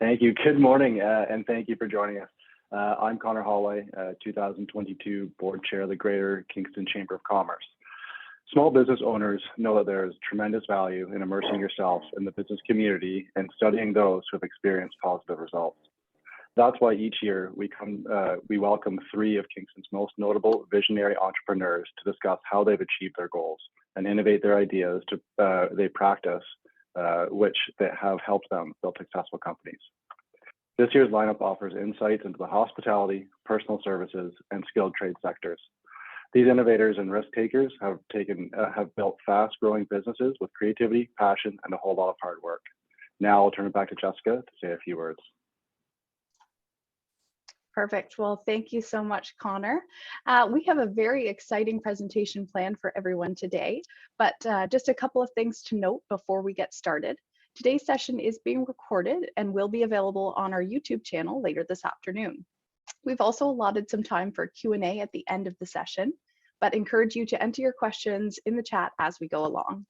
Thank you. Good morning, and thank you for joining us. I'm Connor Holloway, 2022 Board Chair of the Greater Kingston Chamber of Commerce. Small business owners know that there is tremendous value in immersing yourself in the business community and studying those who have experienced positive results. That's why each year we welcome 3 of Kingston's most notable visionary entrepreneurs to discuss how they've achieved their goals and innovate their ideas they practice, which have helped them build successful companies. This year's lineup offers insights into the hospitality, personal services, and skilled trade sectors. These innovators and risk takers have built fast-growing businesses with creativity, passion, and a whole lot of hard work. Now I'll turn it back to Jessica to say a few words. Perfect. Well, thank you so much, Connor. We have a very exciting presentation planned for everyone today, but just a couple of things to note before we get started. Today's session is being recorded and will be available on our YouTube channel later this afternoon. We've also allotted some time for Q&A at the end of the session, but encourage you to enter your questions in the chat as we go along.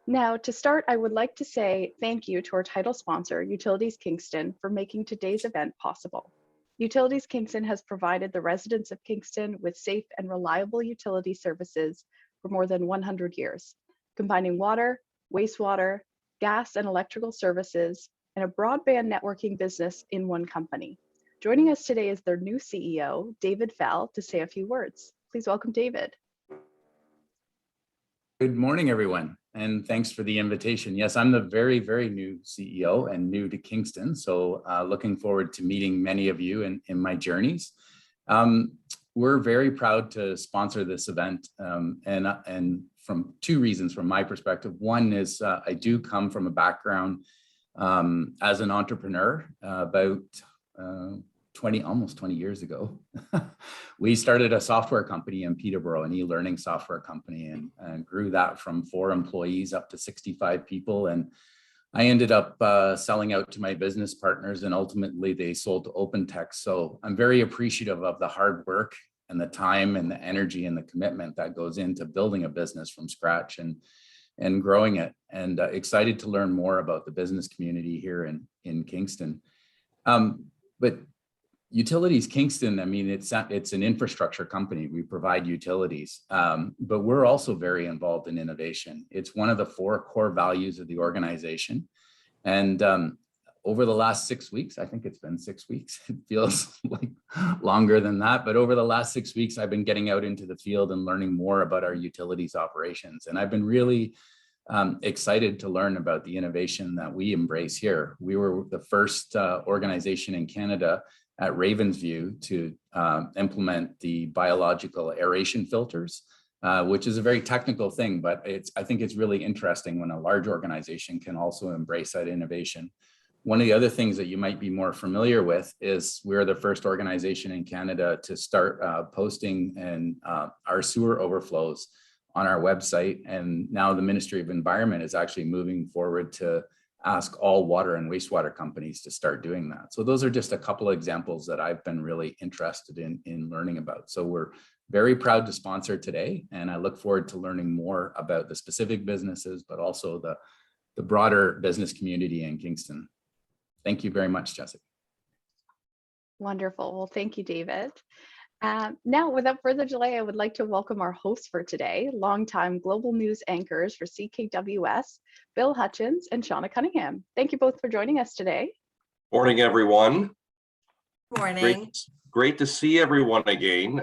Now, to start, I would like to say thank you to our title sponsor, Utilities Kingston, for making today's event possible. Utilities Kingston has provided the residents of Kingston with safe and reliable utility services for more than 100 years, combining water, wastewater, gas and electrical services, and a broadband networking business in one company. Joining us today is their new CEO, David Fell, to say a few words. Please welcome David. Good morning, everyone, and thanks for the invitation. Yes, I'm the very, very new CEO and new to Kingston, so looking forward to meeting many of you in my journeys. We're very proud to sponsor this event, and from 2 reasons from my perspective. One is I do come from a background as an entrepreneur about almost 20 years ago. We started a software company in Peterborough, an e-learning software company, and grew that from 4 employees up to 65 people. And I ended up selling out to my business partners, and ultimately they sold to OpenText. So I'm very appreciative of the hard work and the time and the energy and the commitment that goes into building a business from scratch and growing it, and excited to learn more about the business community here in Kingston. But Utilities Kingston, I mean, it's an infrastructure company. We provide utilities, but we're also very involved in innovation. It's one of the 4 core values of the organization. And over the last 6 weeks, I think it's been 6 weeks, it feels like longer than that, but over the last 6 weeks, I've been getting out into the field and learning more about our utilities operations. And I've been really excited to learn about the innovation that we embrace here. We were the first organization in Canada at Ravensview to implement the biological aeration filters, which is a very technical thing, but I think it's really interesting when a large organization can also embrace that innovation. One of the other things that you might be more familiar with is we're the first organization in Canada to start posting our sewer overflows on our website. And now the Ministry of Environment is actually moving forward to ask all water and wastewater companies to start doing that. So those are just a couple of examples that I've been really interested in learning about. So we're very proud to sponsor today, and I look forward to learning more about the specific businesses, but also the broader business community in Kingston. Thank you very much, Jessica. Wonderful. Well, thank you, David. Now, without further delay, I would like to welcome our hosts for today, longtime global news anchors for CKWS, Bill Hutchins and Shauna Cunningham. Thank you both for joining us today. Morning, everyone. Morning. Great to see everyone again.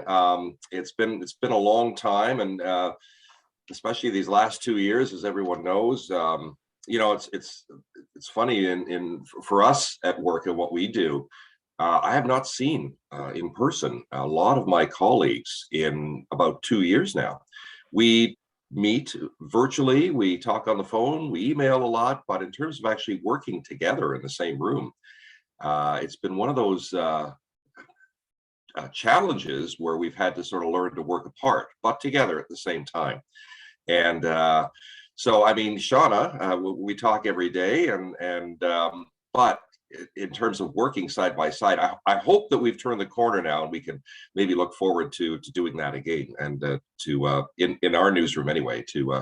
It's been a long time, and especially these last 2 years, as everyone knows. You know, it's funny for us at work and what we do. I have not seen in person a lot of my colleagues in about 2 years now. We meet virtually, we talk on the phone, we email a lot, but in terms of actually working together in the same room, it's been one of those challenges where we've had to sort of learn to work apart, but together at the same time. And so, I mean, Shauna, we talk every day, but in terms of working side by side, I hope that we've turned the corner now and we can maybe look forward to doing that again, and in our newsroom anyway, to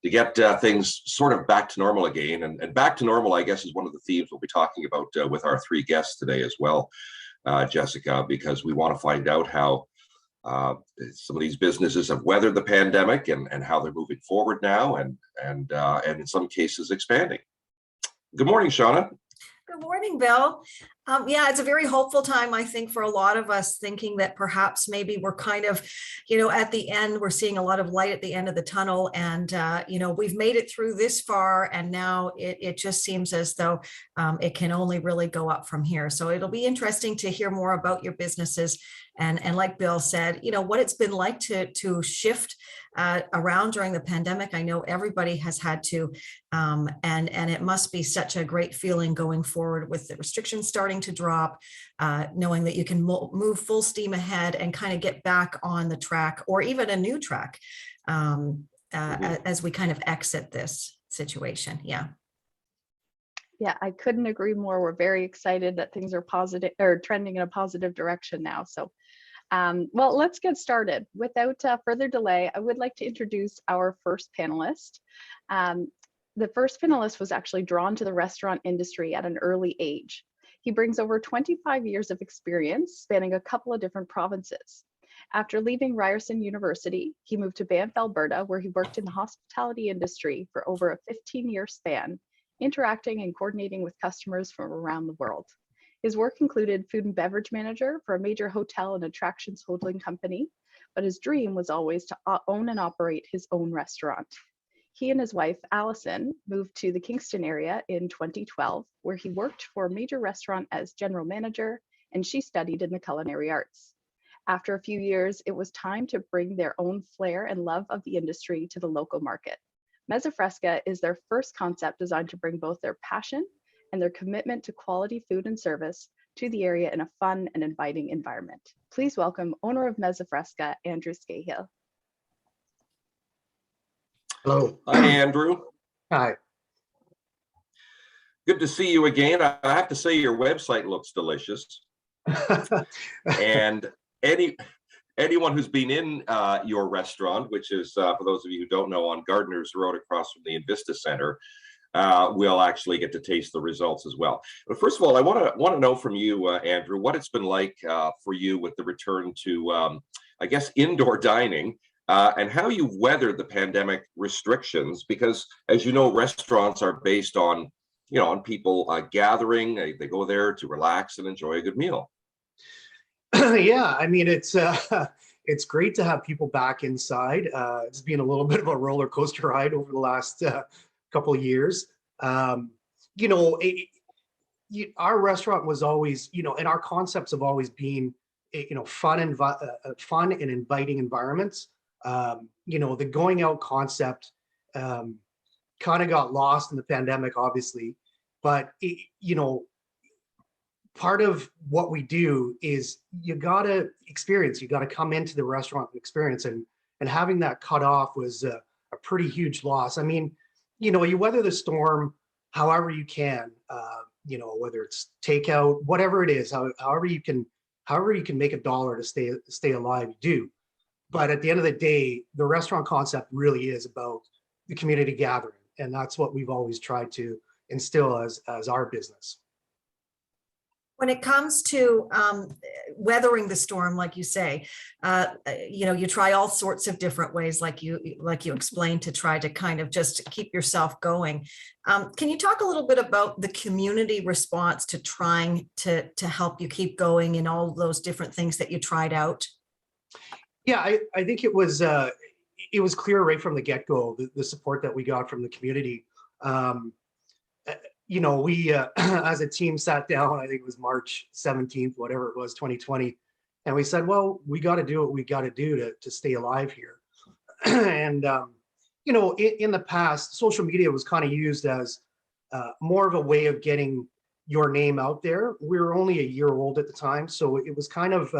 to get things sort of back to normal again. And back to normal, I guess, is one of the themes we'll be talking about with our three guests today as well, Jessica, because we want to find out how some of these businesses have weathered the pandemic and how they're moving forward now, and in some cases expanding. Good morning, Shauna. Good morning, Bill. Yeah, it's a very hopeful time, I think, for a lot of us, thinking that perhaps maybe we're kind of, at the end, we're seeing a lot of light at the end of the tunnel, and, we've made it through this far, and now it just seems as though it can only really go up from here. So it'll be interesting to hear more about your businesses, and like Bill said, what it's been like to shift around during the pandemic. I know everybody has had to, and it must be such a great feeling going forward with the restrictions starting to drop, knowing that you can move full steam ahead and kind of get back on the track, or even a new track, as we kind of exit this situation. Yeah. Yeah, I couldn't agree more. We're very excited that things are positive or trending in a positive direction now. So, well, let's get started. Without further delay, I would like to introduce our first panelist. The first panelist was actually drawn to the restaurant industry at an early age. He brings over 25 years of experience spanning a couple of different provinces. After leaving Ryerson University, he moved to Banff, Alberta, where he worked in the hospitality industry for over a 15-year span, interacting and coordinating with customers from around the world. His work included food and beverage manager for a major hotel and attractions holding company, but his dream was always to own and operate his own restaurant. He and his wife, Allison, moved to the Kingston area in 2012, where he worked for a major restaurant as general manager, and she studied in the culinary arts. After a few years, it was time to bring their own flair and love of the industry to the local market. Mesa Fresca is their first concept designed to bring both their passion and their commitment to quality food and service to the area in a fun and inviting environment. Please welcome owner of Mesa Fresca, Andrew Scahill. Hello. Hi, Andrew. Hi. Good to see you again. I have to say your website looks delicious. And anyone who's been in your restaurant, which is, for those of you who don't know, on Gardner's Road across from the Invista Center, will actually get to taste the results as well. But first of all, I want to know from you, Andrew, what it's been like for you with the return to, I guess, indoor dining, and how you've weathered the pandemic restrictions, because as you know, restaurants are based on, on people gathering. They go there to relax and enjoy a good meal. Yeah, I mean, it's great to have people back inside. It's been a little bit of a roller coaster ride over the last couple of years. Our restaurant was always, and our concepts have always been, fun and inviting environments. The going out concept kind of got lost in the pandemic, obviously, but part of what we do is you gotta come into the restaurant experience, and having that cut off was a pretty huge loss. I mean, you weather the storm however you can, whether it's takeout, whatever it is, however you can make a dollar to stay alive, you do. But at the end of the day, the restaurant concept really is about the community gathering, and that's what we've always tried to instill as our business. When it comes to weathering the storm, like you say, you try all sorts of different ways, like you explained, to try to kind of just keep yourself going. Can you talk a little bit about the community response to trying to help you keep going in all those different things that you tried out? Yeah, I think it was clear right from the get-go, the support that we got from the community. We as a team sat down, I think it was March 17th, whatever it was, 2020, and we said, well, we got to do what we got to do to stay alive here. And in the past, social media was kind of used as more of a way of getting your name out there. We were only a year old at the time, so it was kind of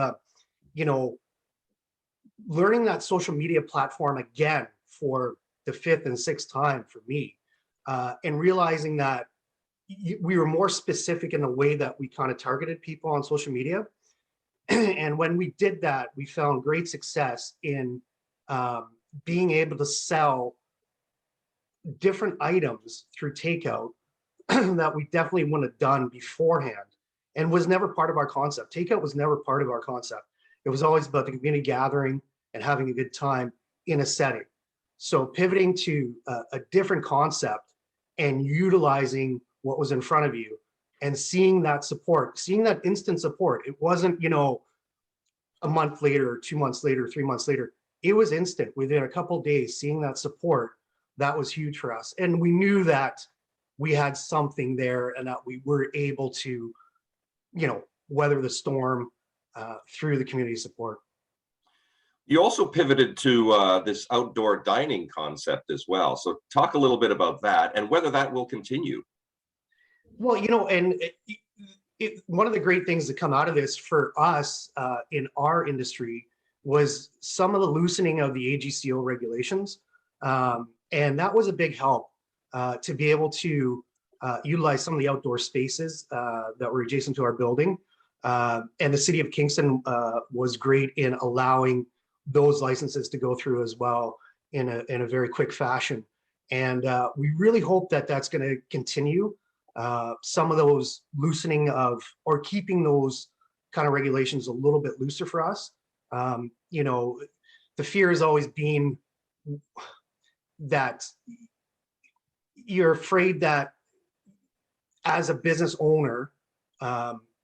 learning that social media platform again for the 5th and 6th time for me, and realizing that we were more specific in the way that we kind of targeted people on social media. And when we did that, we found great success in being able to sell different items through takeout that we definitely wouldn't have done beforehand and was never part of our concept. Takeout was never part of our concept. It was always about the community gathering and having a good time in a setting. So pivoting to a different concept and utilizing what was in front of you and seeing that support, seeing that instant support. It wasn't, you know, a month later, 2 months later, 3 months later. It was instant. Within a couple of days, seeing that support, that was huge for us. And we knew that we had something there and that we were able to, you know, weather the storm through the community support. You also pivoted to this outdoor dining concept as well. So talk a little bit about that and whether that will continue. Well, you know, and one of the great things that come out of this for us in our industry was some of the loosening of the AGCO regulations. And that was a big help to be able to utilize some of the outdoor spaces that were adjacent to our building. And the city of Kingston was great in allowing those licenses to go through as well in a very quick fashion. And we really hope that that's going to continue. Some of those loosening of, or keeping those kind of regulations a little bit looser for us. You know, the fear has always been that you're afraid that as a business owner,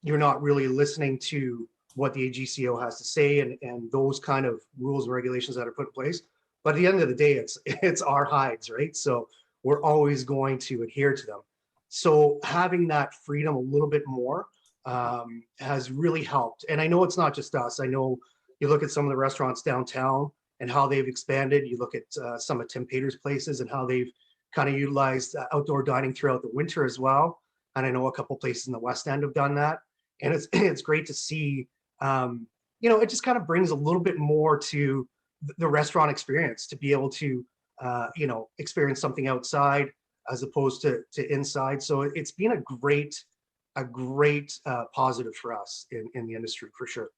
you're not really listening to what the AGCO has to say and those kind of rules and regulations that are put in place. But at the end of the day, it's our hides, right? So we're always going to adhere to them. So having that freedom a little bit more has really helped. And I know it's not just us. I know you look at some of the restaurants downtown and how they've expanded. You look at some of Tim Pater's places and how they've kind of utilized outdoor dining throughout the winter as well. And I know a couple places in the West End have done that. And it's great to see, you know, it just kind of brings a little bit more to the restaurant experience to be able to, you know, experience something outside as opposed to inside. So it's been a great positive for us in the industry for sure.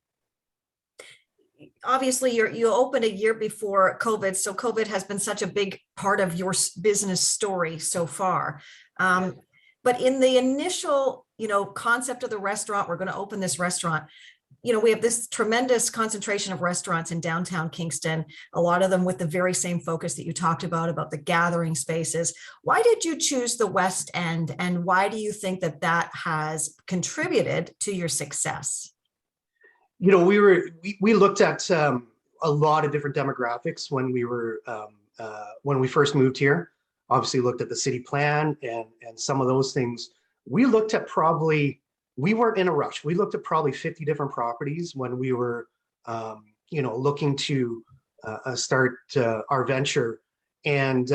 Obviously, you opened a year before COVID, so COVID has been such a big part of your business story so far. But in the initial, you know, concept of the restaurant, we're going to open this restaurant. You know, we have this tremendous concentration of restaurants in downtown Kingston, a lot of them with the very same focus that you talked about the gathering spaces. Why did you choose the West End, and why do you think that that has contributed to your success? You know, we looked at a lot of different demographics when we were when we first moved here. Obviously looked at the city plan and some of those things. We looked at we weren't in a rush. We looked at probably 50 different properties when we were, you know, looking to start our venture. And,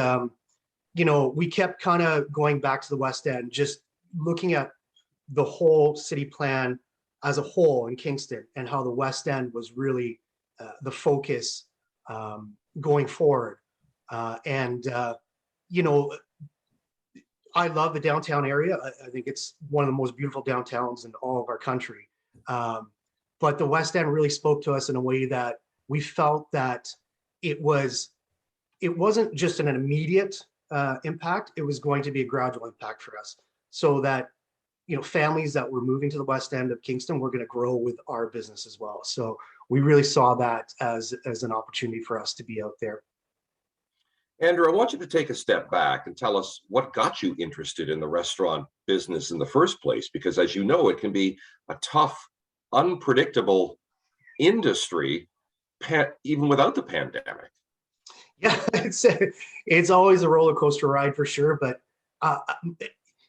you know, we kept kind of going back to the West End, just looking at the whole city plan as a whole in Kingston and how the West End was really the focus going forward. You know, I love the downtown area. I think it's one of the most beautiful downtowns in all of our country. But the West End really spoke to us in a way that we felt that it wasn't just an immediate impact. It was going to be a gradual impact for us, so that, you know, families that were moving to the West End of Kingston were going to grow with our business as well. So we really saw that as an opportunity for us to be out there. Andrew, I want you to take a step back and tell us what got you interested in the restaurant business in the first place, because as you know, it can be a tough, unpredictable industry, even without the pandemic. Yeah, it's always a roller coaster ride for sure. But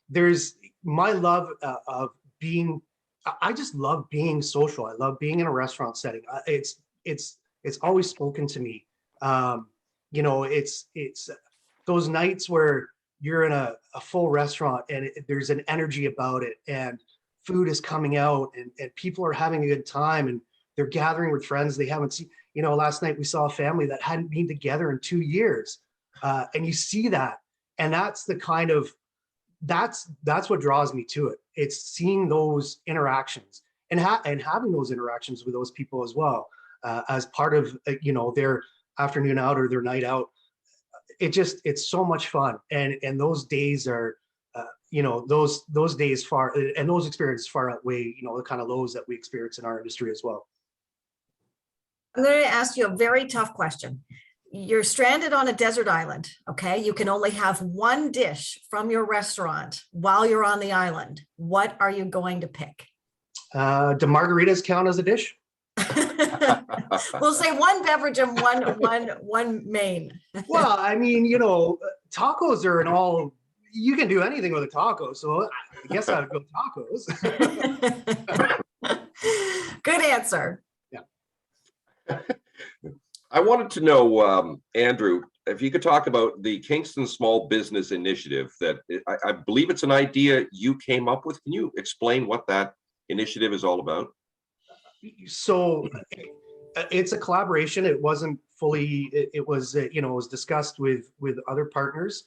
there's my love of being, I just love being social. I love being in a restaurant setting. It's always spoken to me. You know, it's those nights where you're in a full restaurant and there's an energy about it, and food is coming out, and people are having a good time, and they're gathering with friends they haven't seen. You know, last night we saw a family that hadn't been together in 2 years, and you see that, and that's the kind of that's what draws me to it. It's seeing those interactions and having those interactions with those people as well, as part of you know, their afternoon out or their night out. it's so much fun. And those days are, those days far, and those experiences far outweigh, the kind of lows that we experience in our industry as well. I'm going to ask you a very tough question. You're stranded on a desert island, okay? You can only have one dish from your restaurant while you're on the island. What are you going to pick? Do margaritas count as a dish? We'll say one beverage and one main. Well, I mean, tacos are you can do anything with a taco. So I guess I would go tacos. Good answer. Yeah. I wanted to know, Andrew, if you could talk about the Kingston Small Business Initiative that I believe it's an idea you came up with. Can you explain what that initiative is all about? So it's a collaboration. It wasn't fully, it was discussed with other partners.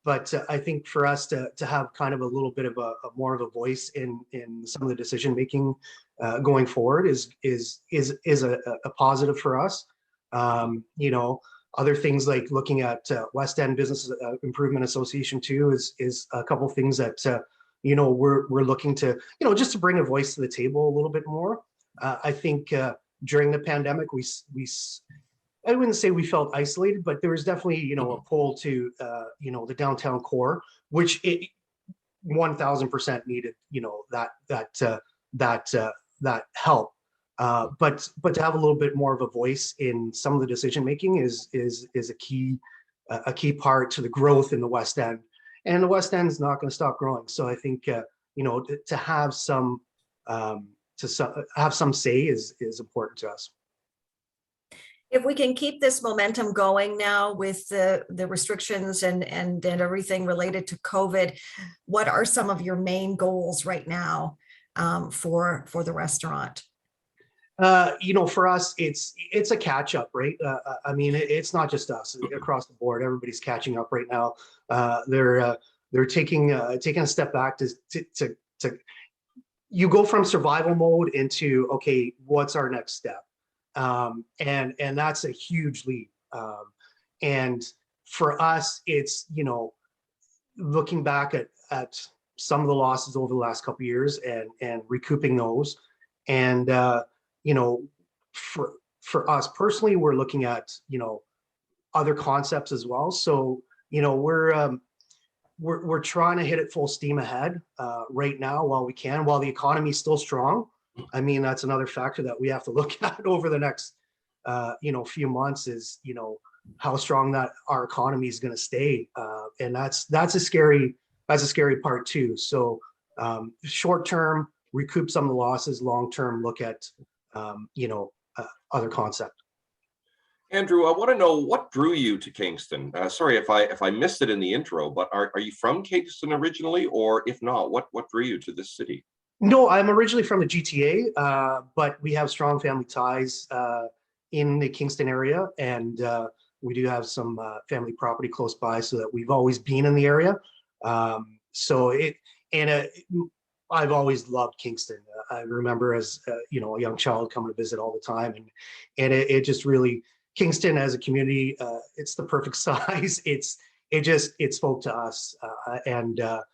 But I think for us to have kind of a little bit of a more of a voice in some of the decision making going forward is a positive for us. Other things like looking at West End Business Improvement Association too is a couple of things that we're looking to just to bring a voice to the table a little bit more. I think during the pandemic I wouldn't say we felt isolated, but there was definitely, a pull to, the downtown core, which it 1000% needed, that help. But to have a little bit more of a voice in some of the decision making is a key part to the growth in the West End, and the West End is not going to stop growing. So I think, to have some say is important to us. If we can keep this momentum going now with the restrictions and everything related to COVID, what are some of your main goals right now for the restaurant? For us, it's a catch up, right? I mean, it's not just us across the board. Everybody's catching up right now. They're taking a step back to you go from survival mode into, okay, what's our next step? And that's a huge leap. And for us, it's, looking back at some of the losses over the last couple of years and recouping those. And, for us personally, we're looking at, other concepts as well. So, we're trying to hit it full steam ahead right now while we can, while the economy is still strong. I mean, that's another factor that we have to look at over the next, few months is, how strong that our economy is going to stay. And that's a scary part too. So short term, recoup some of the losses, long term, look at, other concept. Andrew, I want to know what drew you to Kingston. Sorry if I missed it in the intro, but are you from Kingston originally, or if not, what drew you to this city? No, I'm originally from the GTA, but we have strong family ties in the Kingston area, and we do have some family property close by, so that we've always been in the area. I've always loved Kingston. I remember as a young child coming to visit all the time, and it just really, Kingston as a community, it's the perfect size. It spoke to us, and to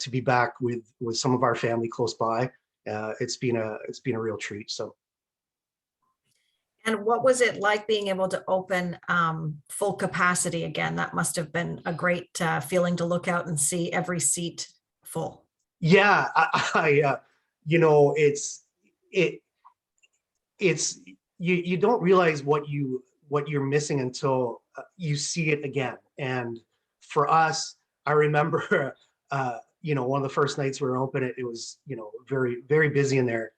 be back with some of our family close by, it's been a real treat. So. And what was it like being able to open full capacity again? That must have been a great feeling to look out and see every seat full. Yeah, it's you don't realize what you're missing until you see it again. And for us, I remember, one of the first nights we were open, it was, very, very busy in there.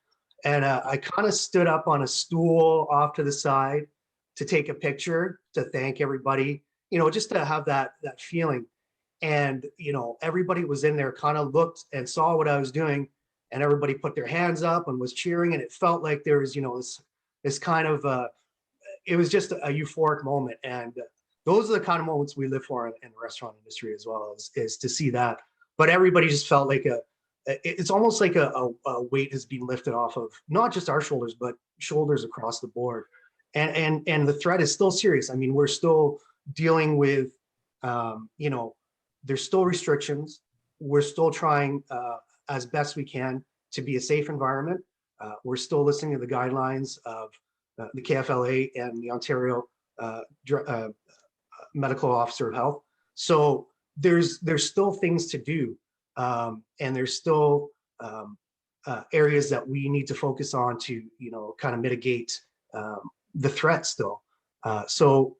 And I kind of stood up on a stool off to the side to take a picture, to thank everybody, just to have that feeling. And, everybody was in there, kind of looked and saw what I was doing, and everybody put their hands up and was cheering. And it felt like there was, this kind of, it was just a euphoric moment. And those are the kind of moments we live for in the restaurant industry as well, is to see that. But everybody just felt like it's almost like a weight has been lifted off of not just our shoulders, but shoulders across the board. And the threat is still serious. I mean, we're still dealing with, there's still restrictions. We're still trying as best we can to be a safe environment. We're still listening to the guidelines of the KFLA and the Ontario Medical Officer of Health. So there's still things to do, and there's still areas that we need to focus on to kind of mitigate the threat still. So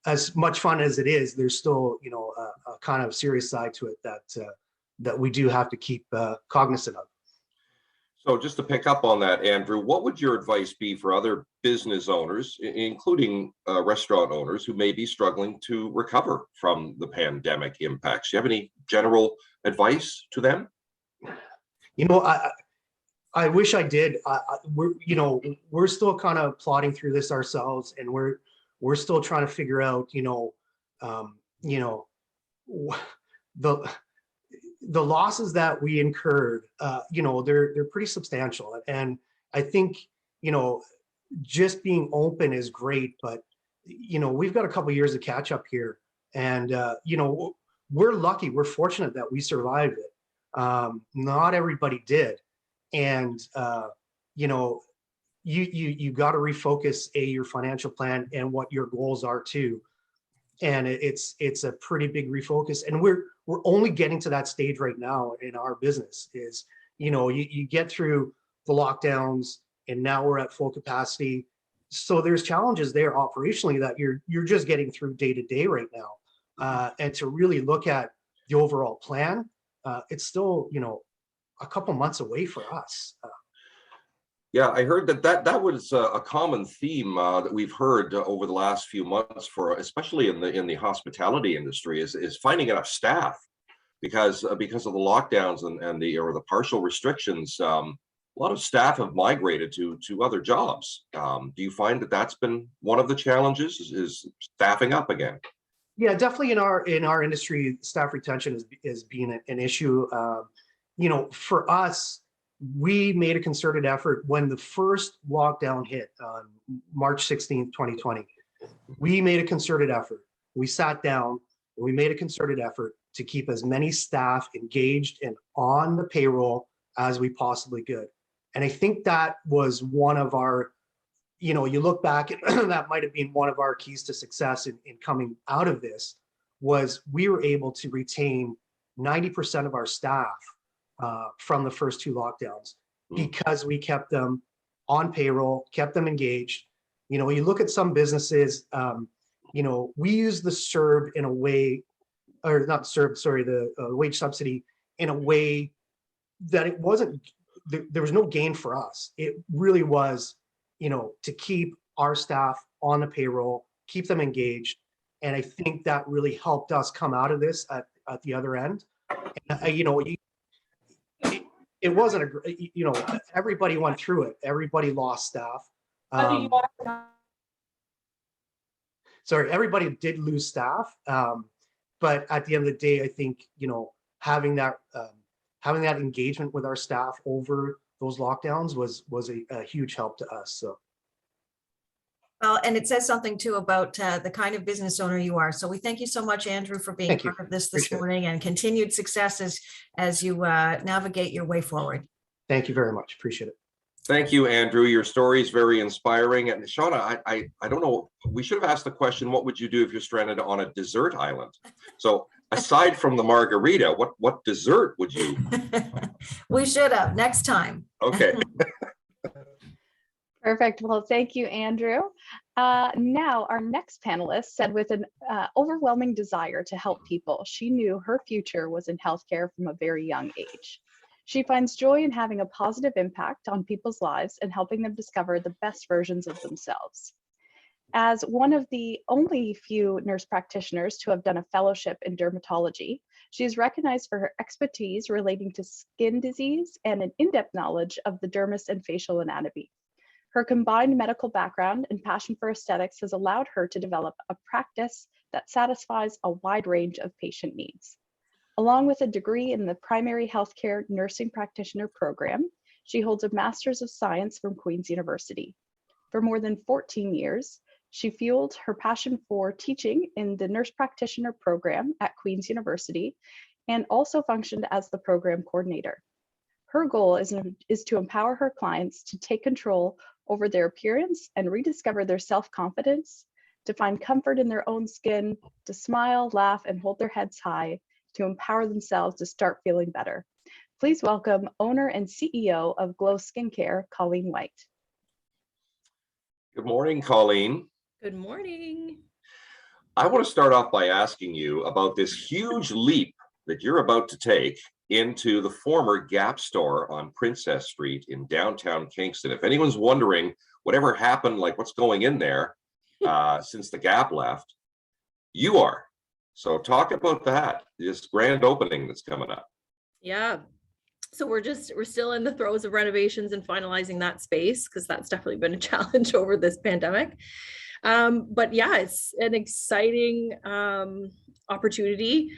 as much fun as it is, there's still a kind of serious side to it that we do have to keep cognizant of. So just to pick up on that, Andrew, what would your advice be for other business owners, including restaurant owners who may be struggling to recover from the pandemic impacts? Do you have any general advice to them? I wish I did. We're still kind of plodding through this ourselves, and we're still trying to figure out, the losses that we incurred. They're pretty substantial, and I think just being open is great, but we've got a couple of years of catch up here, and we're lucky, we're fortunate that we survived it. Not everybody did, and you got to refocus your financial plan and what your goals are too. And it's a pretty big refocus, and we're only getting to that stage right now in our business. Is you get through the lockdowns, and now we're at full capacity. So there's challenges there operationally that you're just getting through day to day right now, and to really look at the overall plan, it's still a couple months away for us. Yeah, I heard that was a common theme that we've heard over the last few months, for especially in the hospitality industry, is finding enough staff, because of the lockdowns and the partial restrictions. A lot of staff have migrated to other jobs. Do you find that that's been one of the challenges, is staffing up again? Yeah, definitely in our industry, staff retention is being an issue. For us, we made a concerted effort when the first lockdown hit on March 16th, 2020. We made a concerted effort. We sat down and we made a concerted effort to keep as many staff engaged and on the payroll as we possibly could. And I think that was one of our, you look back and that might have been one of our keys to success in coming out of this, was we were able to retain 90% of our staff from the first two lockdowns, because we kept them on payroll, kept them engaged. You look at some businesses, we use the CERB in a way, or not CERB, sorry, the wage subsidy in a way that it wasn't, there was no gain for us. It really was, to keep our staff on the payroll, keep them engaged. And I think that really helped us come out of this at the other end. And, it wasn't everybody went through it. Everybody lost staff. Everybody did lose staff. But at the end of the day, I think, having that engagement with our staff over those lockdowns was a huge help to us. So. Well, and it says something too about the kind of business owner you are. So we thank you so much, Andrew, for being part of this morning, and continued success as you navigate your way forward. Thank you very much. Appreciate it. Thank you, Andrew. Your story is very inspiring. And Shauna, I don't know, we should have asked the question, what would you do if you're stranded on a desert island? So aside from the margarita, what dessert would you? We should have next time. Okay. Perfect. Well, thank you, Andrew. Now, our next panelist said with an overwhelming desire to help people, she knew her future was in healthcare from a very young age. She finds joy in having a positive impact on people's lives and helping them discover the best versions of themselves. As one of the only few nurse practitioners to have done a fellowship in dermatology, she is recognized for her expertise relating to skin disease and an in-depth knowledge of the dermis and facial anatomy. Her combined medical background and passion for aesthetics has allowed her to develop a practice that satisfies a wide range of patient needs. Along with a degree in the primary healthcare nursing practitioner program, she holds a Master's of Science from Queen's University. For more than 14 years, She fueled her passion for teaching in the nurse practitioner program at Queen's University and also functioned as the program coordinator. Her goal is to empower her clients to take control over their appearance and rediscover their self-confidence, to find comfort in their own skin, to smile, laugh, and hold their heads high, to empower themselves to start feeling better. Please welcome owner and CEO of Glow Skincare, Colleen White. Good morning, Colleen. Good morning. I want to start off by asking you about this huge leap that you're about to take into the former Gap store on Princess Street in downtown Kingston. If anyone's wondering whatever happened, like what's going in there since the Gap left, you are. So talk about that, this grand opening that's coming up. Yeah. So we're still in the throes of renovations and finalizing that space, because that's definitely been a challenge over this pandemic. But yeah, it's an exciting opportunity.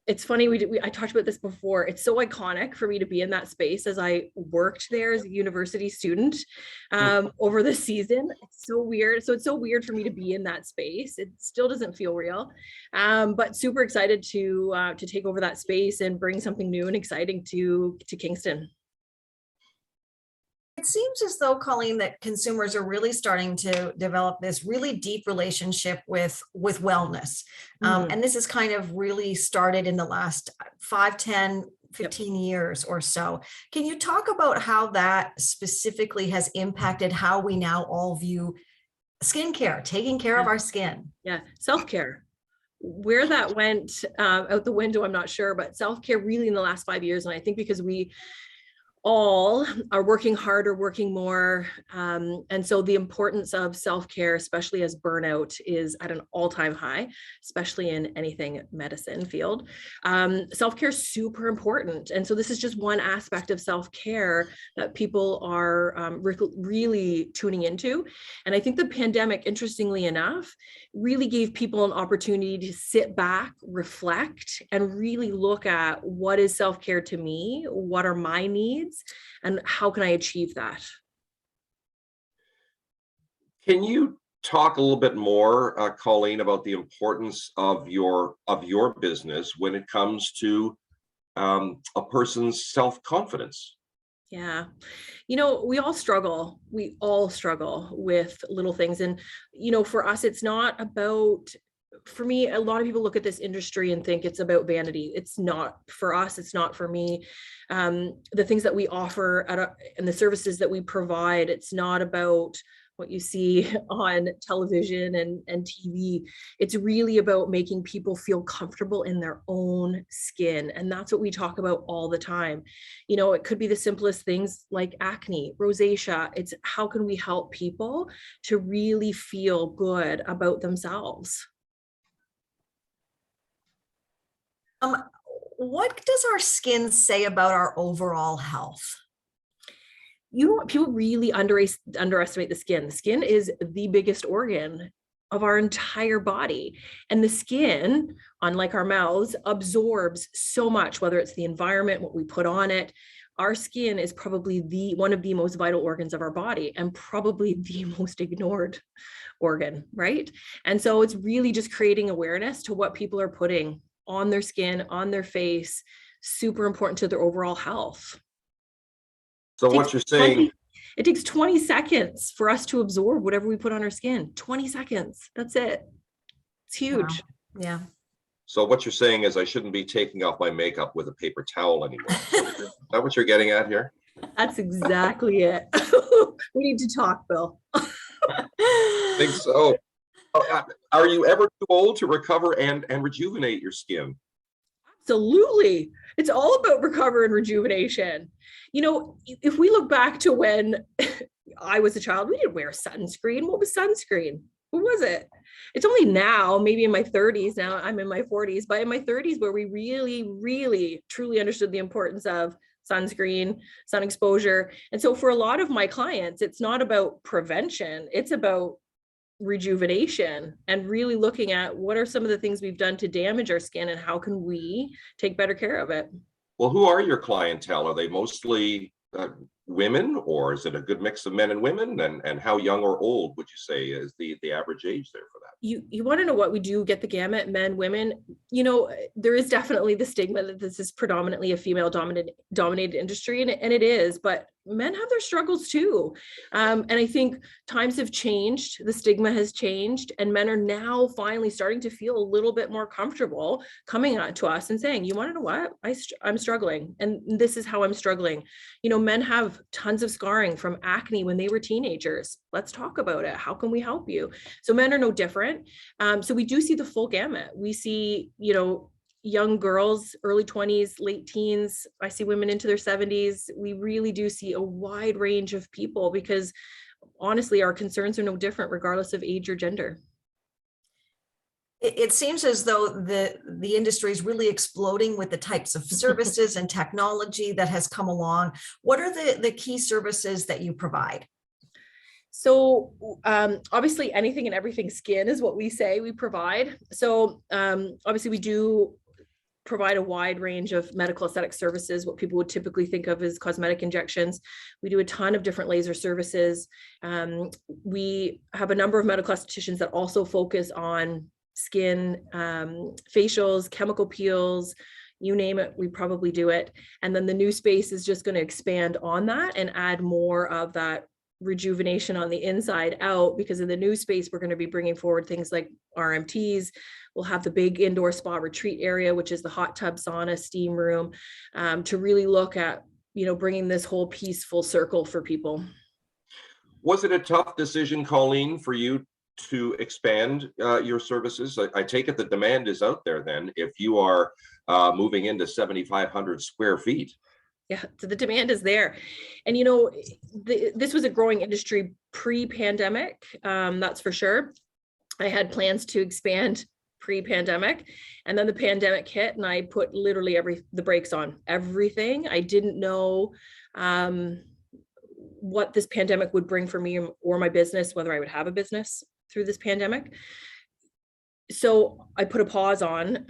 It's funny, I talked about this before. It's so iconic for me to be in that space, as I worked there as a university student over the season. It's so weird. So it's so weird for me to be in that space. It still doesn't feel real, but super excited to take over that space and bring something new and exciting to Kingston. It seems as though, Colleen, that consumers are really starting to develop this really deep relationship with wellness. And this has kind of really started in the last 5, 10, 15 years or so. Can you talk about how that specifically has impacted how we now all view skincare, taking care of our skin? Yeah, self-care. Where that went out the window, I'm not sure, but self-care really in the last 5 years. And I think because we all are working harder, working more. And so the importance of self-care, especially as burnout is at an all-time high, especially in anything medicine field. Self-care is super important. And so this is just one aspect of self-care that people are really tuning into. And I think the pandemic, interestingly enough, really gave people an opportunity to sit back, reflect, and really look at what is self-care to me, what are my needs, and how can I achieve that? Can you talk a little bit more, Colleen, about the importance of your business when it comes to a person's self-confidence? Yeah, you know, we all struggle with little things. And, you know, for us, it's not about, for me, a lot of people look at this industry and think it's about vanity. It's not for us. It's not for me. The things that we offer and the services that we provide, it's not about what you see on television and TV. It's really about making people feel comfortable in their own skin. And that's what we talk about all the time. You know, it could be the simplest things like acne, rosacea. It's how can we help people to really feel good about themselves? What does our skin say about our overall health? You know what, people really underestimate the skin. The skin is the biggest organ of our entire body. And the skin, unlike our mouths, absorbs so much, whether it's the environment, what we put on it. Our skin is probably one of the most vital organs of our body, and probably the most ignored organ, right? And so it's really just creating awareness to what people are putting on their skin, on their face, super important to their overall health. So what you're saying, it takes 20 seconds for us to absorb whatever we put on our skin. 20 seconds. That's it. It's huge. Wow. Yeah. So what you're saying is I shouldn't be taking off my makeup with a paper towel anymore. Is that what you're getting at here? That's exactly it. We need to talk, Bill. I think so. Are you ever too old to recover and rejuvenate your skin? Absolutely. It's all about recovery and rejuvenation. You know, if we look back to when I was a child, we didn't wear sunscreen. What was sunscreen? What was it? It's only now, maybe in my 30s, now I'm in my 40s, but in my 30s where we really, really, truly understood the importance of sunscreen, sun exposure. And so for a lot of my clients, it's not about prevention, it's about rejuvenation and really looking at what are some of the things we've done to damage our skin and how can we take better care of it. Well, who are your clientele? Are they mostly women, or is it a good mix of men and women? And how young or old would you say is the average age there for that? You want to know what we do get the gamut, men, women. You know, there is definitely the stigma that this is predominantly a female dominated industry, and it is, but men have their struggles too. And I think times have changed, the stigma has changed, and men are now finally starting to feel a little bit more comfortable coming on to us and saying, you want to know what? I'm struggling, and this is how I'm struggling. You know, men have tons of scarring from acne when they were teenagers. Let's talk about it. How can we help you? So men are no different. So we do see the full gamut. We see, you know, young girls, early 20s, late teens. I see women into their 70s. We really do see a wide range of people because honestly, our concerns are no different regardless of age or gender. It seems as though the industry is really exploding with the types of services and technology that has come along. What are the key services that you provide? So obviously anything and everything skin is what we say we provide. So obviously we do provide a wide range of medical aesthetic services, what people would typically think of as cosmetic injections. We do a ton of different laser services. We have a number of medical estheticians that also focus on skin, facials, chemical peels, you name it, we probably do it. And then the new space is just going to expand on that and add more of that rejuvenation on the inside out, because in the new space, we're going to be bringing forward things like RMTs. We'll have the big indoor spa retreat area, which is the hot tub, sauna, steam room, to really look at, you know, bringing this whole piece full circle for people. Was it a tough decision, Colleen, for you to expand your services? I take it the demand is out there then, if you are moving into 7,500 square feet. Yeah, so the demand is there. And, you know, this was a growing industry pre-pandemic, that's for sure. I had plans to expand pre-pandemic, and then the pandemic hit and I put literally the brakes on everything. I didn't know what this pandemic would bring for me or my business, whether I would have a business through this pandemic. So I put a pause on,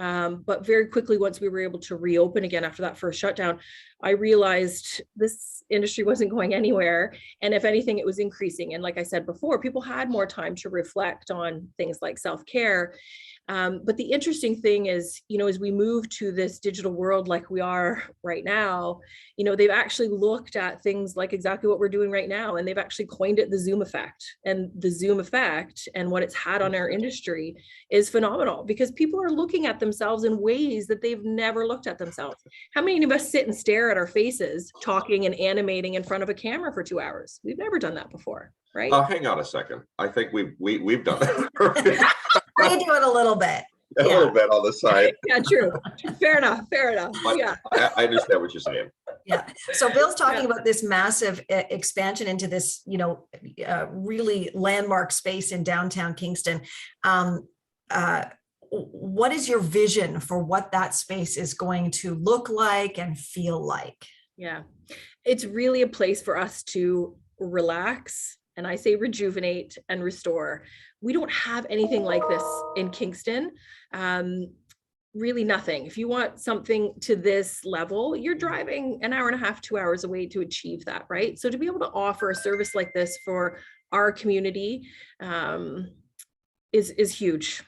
but very quickly, once we were able to reopen again after that first shutdown, I realized this industry wasn't going anywhere. And if anything, it was increasing. And like I said before, people had more time to reflect on things like self-care. But the interesting thing is, you know, as we move to this digital world like we are right now, you know, they've actually looked at things like exactly what we're doing right now, and they've actually coined it the Zoom effect. And the Zoom effect and what it's had on our industry is phenomenal, because people are looking at themselves in ways that they've never looked at themselves. How many of us sit and stare at our faces talking and animating in front of a camera for 2 hours? We've never done that before, right? Hang on a second. I think we've done that. I do it a little bit. A little bit on the side. Yeah, true. Fair enough. But Yeah. I understand what you're saying. Yeah. So Bill's talking about this massive expansion into this, you know, really landmark space in downtown Kingston. What is your vision for what that space is going to look like and feel like? Yeah, it's really a place for us to relax, and I say rejuvenate and restore. We don't have anything like this in Kingston. Really nothing. If you want something to this level, you're driving an hour and a half, 2 hours away to achieve that, right? So to be able to offer a service like this for our community is huge.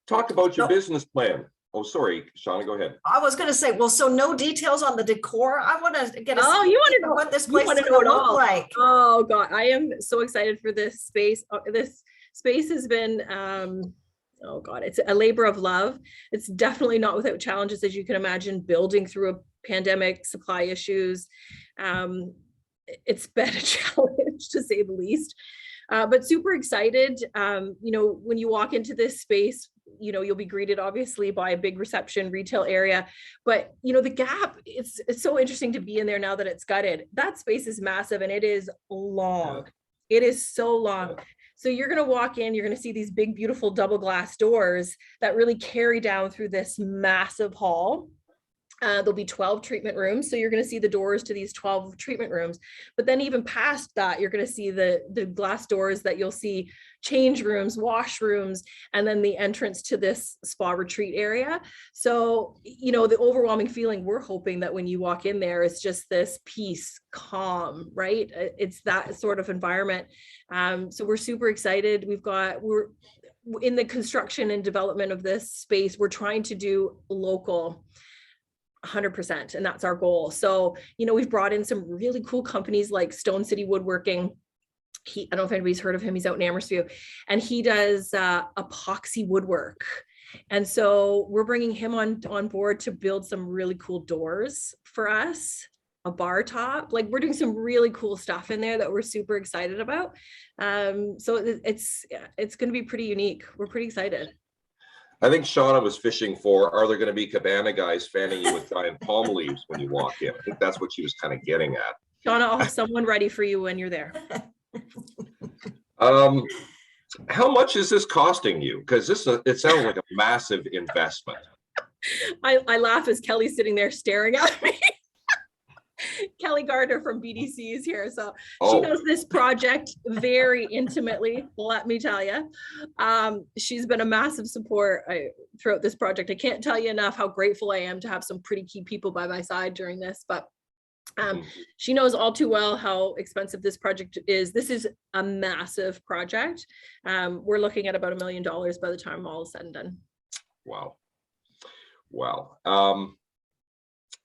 Talk about your business plan. Oh, sorry, Shauna, go ahead. I was going to say, well, so no details on the decor. I want to get a you want to know what this place is going to look like. Oh God, I am so excited for this space. This space has been, oh God, it's a labor of love. It's definitely not without challenges, as you can imagine, building through a pandemic, supply issues. It's been a challenge to say the least, but super excited. You know, when you walk into this space, you know, you'll be greeted obviously by a big reception retail area, but you know, the Gap, it's so interesting to be in there now that it's gutted. That space is massive and it is long. It is so long. So you're going to walk in, you're going to see these big, beautiful double glass doors that really carry down through this massive hall. There'll be 12 treatment rooms. So you're going to see the doors to these 12 treatment rooms. But then even past that, you're going to see the glass doors that you'll see change rooms, washrooms, and then the entrance to this spa retreat area. So, you know, the overwhelming feeling we're hoping that when you walk in there is just this peace, calm, right? It's that sort of environment. So we're super excited. We're in the construction and development of this space. We're trying to do local 100%, and that's our goal. So, you know, we've brought in some really cool companies like Stone City Woodworking. I don't know if anybody's heard of him. He's out in Amherstview, and he does epoxy woodwork. And so we're bringing him on board to build some really cool doors for us, a bar top. Like, we're doing some really cool stuff in there that we're super excited about. So it's going to be pretty unique. We're pretty excited. I think Shauna was fishing for, are there going to be cabana guys fanning you with giant palm leaves when you walk in? I think that's what she was kind of getting at. Shauna, I'll have someone ready for you when you're there. How much is this costing you? Because it sounds like a massive investment. I laugh as Kelly's sitting there staring at me. Kelly Gardner from BDC is here. So she knows this project very intimately, let me tell you. She's been a massive support throughout this project. I can't tell you enough how grateful I am to have some pretty key people by my side during this, but she knows all too well how expensive this project is. This is a massive project. We're looking at about $1 million by the time all is said and done. Wow. Wow.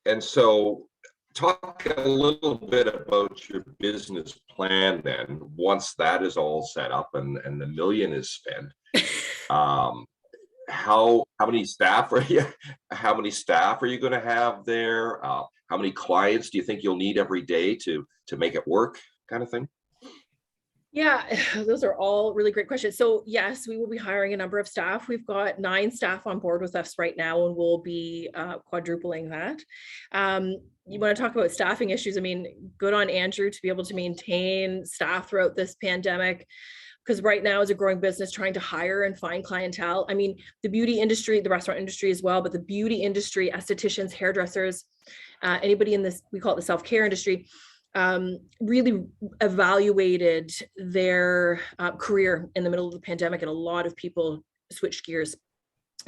And so talk a little bit about your business plan then, once that is all set up and the $1 million is spent. How many staff are you going to have there? How many clients do you think you'll need every day to make it work, kind of thing? Yeah, those are all really great questions. So yes, we will be hiring a number of staff. We've got 9 staff on board with us right now, and we'll be quadrupling that. You want to talk about staffing issues? I mean, good on Andrew to be able to maintain staff throughout this pandemic, because right now as a growing business, trying to hire and find clientele. I mean, the beauty industry, the restaurant industry as well, but the beauty industry, estheticians, hairdressers, anybody in this, we call it the self-care industry, really evaluated their career in the middle of the pandemic, and a lot of people switched gears.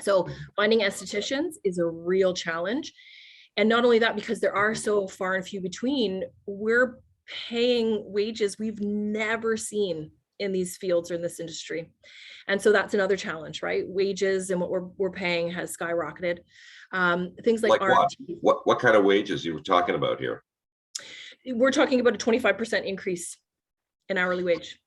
So finding estheticians is a real challenge. And not only that, because there are so far and few between, we're paying wages we've never seen in these fields or in this industry. And so that's another challenge, right? Wages and what we're paying has skyrocketed. Things like what kind of wages you were talking about here? We're talking about a 25% increase in hourly wage.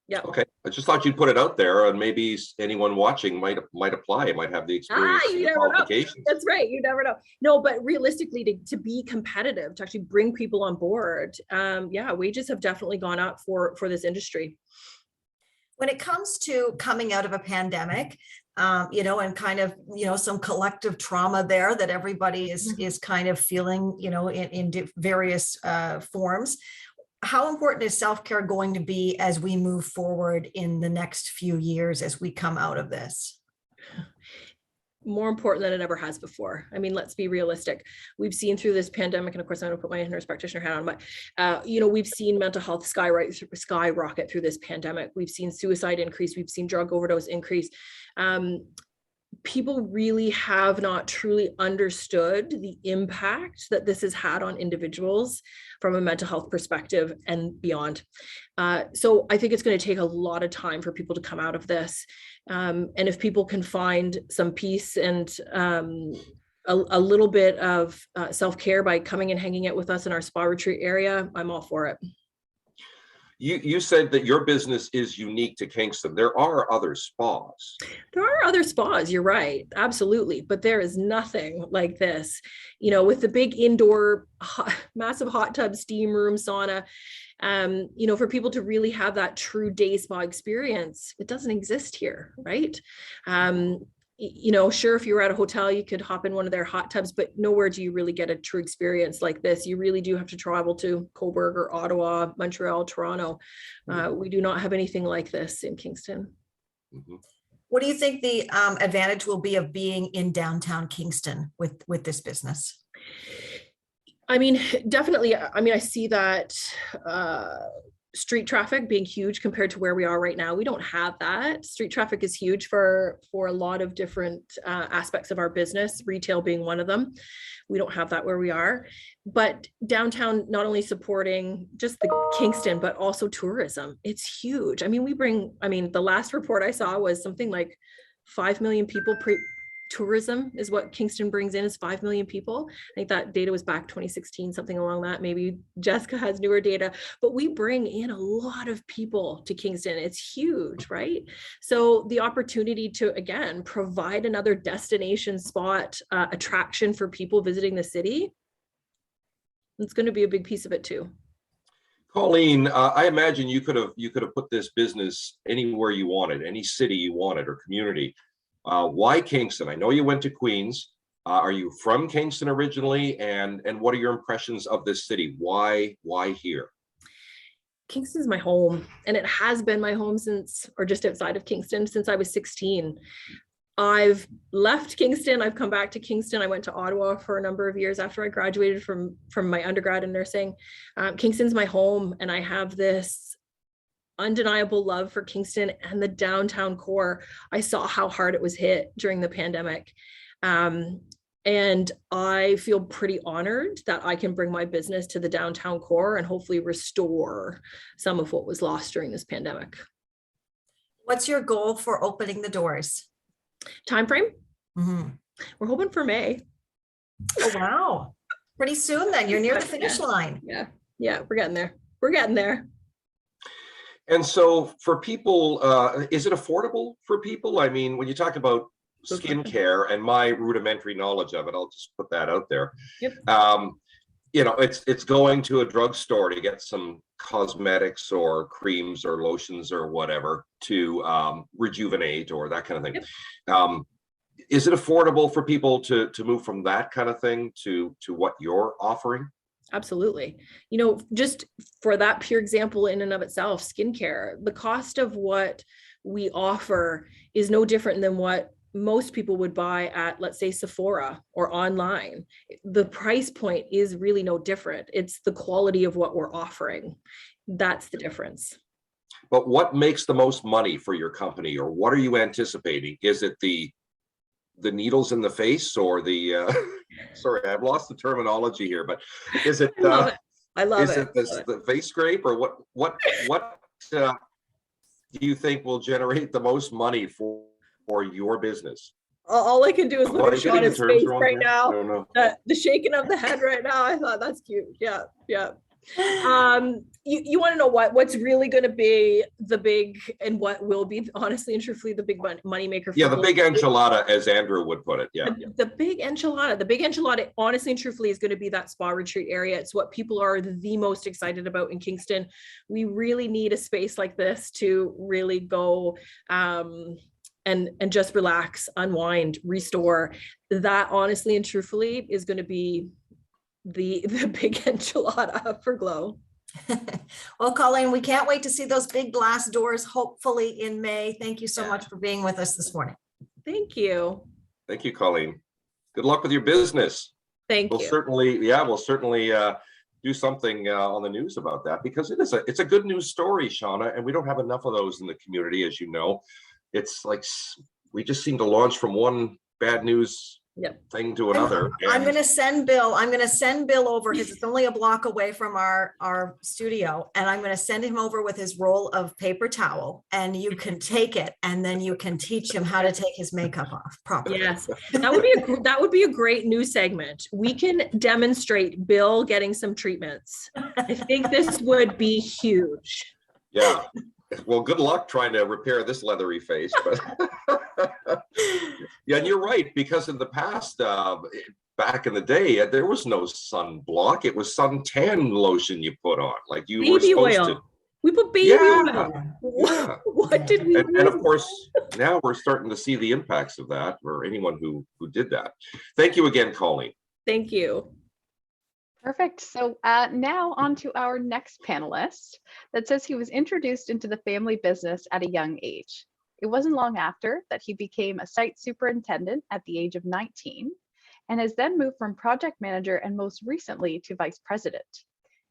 Yeah. Okay. I just thought you'd put it out there, and maybe anyone watching might apply. Might have the experience and the qualifications. That's right. You never know. No, but realistically, to be competitive, to actually bring people on board, yeah, wages have definitely gone up for this industry. When it comes to coming out of a pandemic, you know, and kind of, you know, some collective trauma there that everybody is kind of feeling, you know, in various forms. How important is self-care going to be as we move forward in the next few years as we come out of this? More important than it ever has before. I mean, let's be realistic. We've seen through this pandemic, and of course I'm going to put my nurse practitioner hat on, but you know, we've seen mental health skyrocket through this pandemic. We've seen suicide increase. We've seen drug overdose increase. People really have not truly understood the impact that this has had on individuals from a mental health perspective and beyond. So I think it's going to take a lot of time for people to come out of this. And if people can find some peace and a little bit of self-care by coming and hanging out with us in our spa retreat area, I'm all for it. You said that your business is unique to Kingston. There are other spas. There are other spas, you're right, absolutely. But there is nothing like this, you know, with the big indoor, massive hot tub, steam room, sauna, you know, for people to really have that true day spa experience, it doesn't exist here, right? You know, sure, if you were at a hotel, you could hop in one of their hot tubs, but nowhere do you really get a true experience like this. You really do have to travel to Cobourg or Ottawa, Montreal, Toronto. We do not have anything like this in Kingston. Mm-hmm. What do you think the advantage will be of being in downtown Kingston with this business? I mean, definitely. I mean, I see that street traffic being huge compared to where we are right now. We don't have that. Street traffic is huge for a lot of different aspects of our business, retail being one of them. We don't have that where we are. But downtown, not only supporting just the Kingston, but also tourism. It's huge. I mean, the last report I saw was something like 5 million people tourism is what Kingston brings in, is 5 million people. I think that data was back 2016, something along that. Maybe Jessica has newer data, but we bring in a lot of people to Kingston. It's huge, right? So the opportunity to, again, provide another destination spot, attraction for people visiting the city, it's going to be a big piece of it too. Colleen, I imagine you could have put this business anywhere you wanted, any city you wanted or community. Why Kingston? I know you went to Queens. Are you from Kingston originally? And what are your impressions of this city? Why here? Kingston's my home, and it has been my home since, or just outside of Kingston, since I was 16. I've left Kingston. I've come back to Kingston. I went to Ottawa for a number of years after I graduated from my undergrad in nursing. Kingston's my home, and I have this undeniable love for Kingston and the downtown core. I saw how hard it was hit during the pandemic. And I feel pretty honored that I can bring my business to the downtown core and hopefully restore some of what was lost during this pandemic. What's your goal for opening the doors? Time frame? Mm-hmm. We're hoping for May. Oh, wow. Pretty soon then. You're near the finish line. Yeah, we're getting there. We're getting there. And so for people, is it affordable for people? I mean, when you talk about skincare and my rudimentary knowledge of it, I'll just put that out there. Yep. You know, it's going to a drugstore to get some cosmetics or creams or lotions or whatever to rejuvenate or that kind of thing. Yep. Is it affordable for people to move from that kind of thing to what you're offering? Absolutely. You know, just for that pure example in and of itself, skincare, the cost of what we offer is no different than what most people would buy at, let's say, Sephora or online. The price point is really no different. It's the quality of what we're offering. That's the difference. But what makes the most money for your company, or what are you anticipating? Is it the needles in the face, or the sorry, I've lost the terminology here, but is it I love it. The face scrape, or what do you think will generate the most money for your business? All I can do is look at Shauna's face right now. The shaking of the head right now. I thought that's cute. Yeah. You want to know what's really going to be the big, and what will be, honestly and truthfully, the big money maker? Yeah, the big enchilada, as Andrew would put it. Yeah. The big enchilada, honestly and truthfully, is going to be that spa retreat area. It's what people are the most excited about in Kingston. We really need a space like this to really go and just relax, unwind, restore. That, honestly and truthfully, is going to be the big enchilada for Glow. Well, Colleen, we can't wait to see those big glass doors, hopefully in May. Thank you so much for being with us this morning. Thank you. Thank you, Colleen. Good luck with your business. We'll certainly do something on the news about that, because it's a good news story, Shauna, and we don't have enough of those in the community, as you know. It's like we just seem to launch from one bad news thing to another. I'm going to send Bill over, because it's only a block away from our studio, and I'm going to send him over with his roll of paper towel, and you can take it, and then you can teach him how to take his makeup off properly. Yes, that would be a great new segment. We can demonstrate Bill getting some treatments. I think this would be huge. Yeah. Well, good luck trying to repair this leathery face. But yeah, and you're right, because in the past, back in the day, there was no sunblock. It was suntan lotion you put on, like you were supposed to. We put baby oil. Yeah. What did we do? And of course, now we're starting to see the impacts of that, or anyone who did that. Thank you again, Colleen. Thank you. Perfect. So now on to our next panelist that says he was introduced into the family business at a young age. It wasn't long after that he became a site superintendent at the age of 19, and has then moved from project manager and most recently to vice president.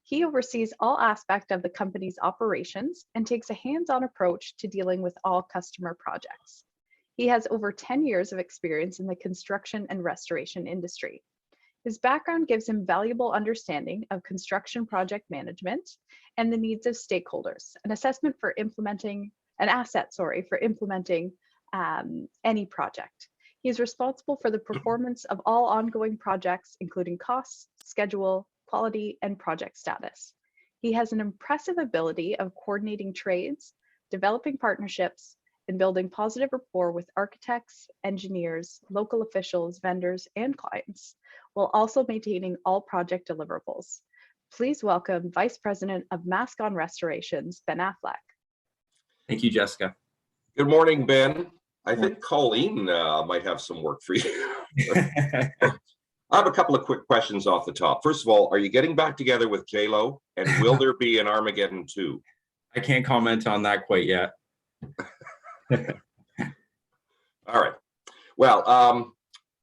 He oversees all aspects of the company's operations and takes a hands-on approach to dealing with all customer projects. He has over 10 years of experience in the construction and restoration industry. His background gives him valuable understanding of construction project management and the needs of stakeholders, an asset for implementing any project. He is responsible for the performance of all ongoing projects, including costs, schedule, quality, and project status. He has an impressive ability of coordinating trades, developing partnerships, and building positive rapport with architects, engineers, local officials, vendors, and clients, while also maintaining all project deliverables. Please welcome Vice President of Mascon Restorations, Ben Affleck. Thank you, Jessica. Good morning, Ben. I think Colleen might have some work for you. I have a couple of quick questions off the top. First of all, are you getting back together with J-Lo? And will there be an Armageddon 2? I can't comment on that quite yet. All right. Well,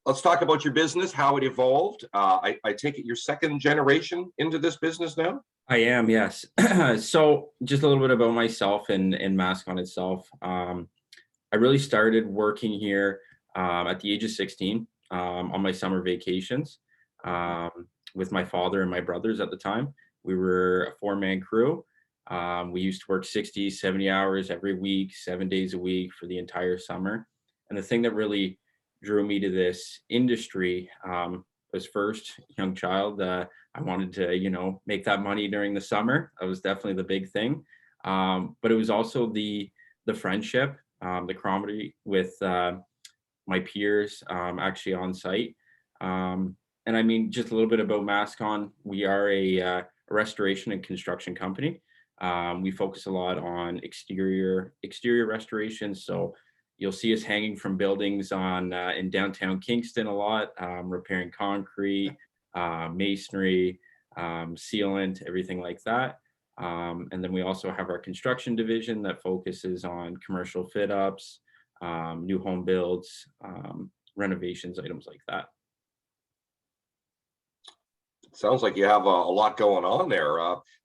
let's talk about your business, how it evolved. I take it you're second generation into this business now? I am, yes. So just a little bit about myself and Mascon itself. I really started working here at the age of 16 on my summer vacations with my father and my brothers at the time. We were a 4-man crew. We used to work 60, 70 hours every week, 7 days a week for the entire summer. And the thing that really drew me to this industry was first, young child. I wanted to, make that money during the summer. That was definitely the big thing. But it was also the friendship, the camaraderie with my peers actually on site. And I mean, just a little bit about Mascon. We are a restoration and construction company. We focus a lot on exterior restoration. So you'll see us hanging from buildings in downtown Kingston a lot, repairing concrete, masonry, sealant, everything like that. And then we also have our construction division that focuses on commercial fit ups, new home builds, renovations, items like that. Sounds like you have a lot going on there.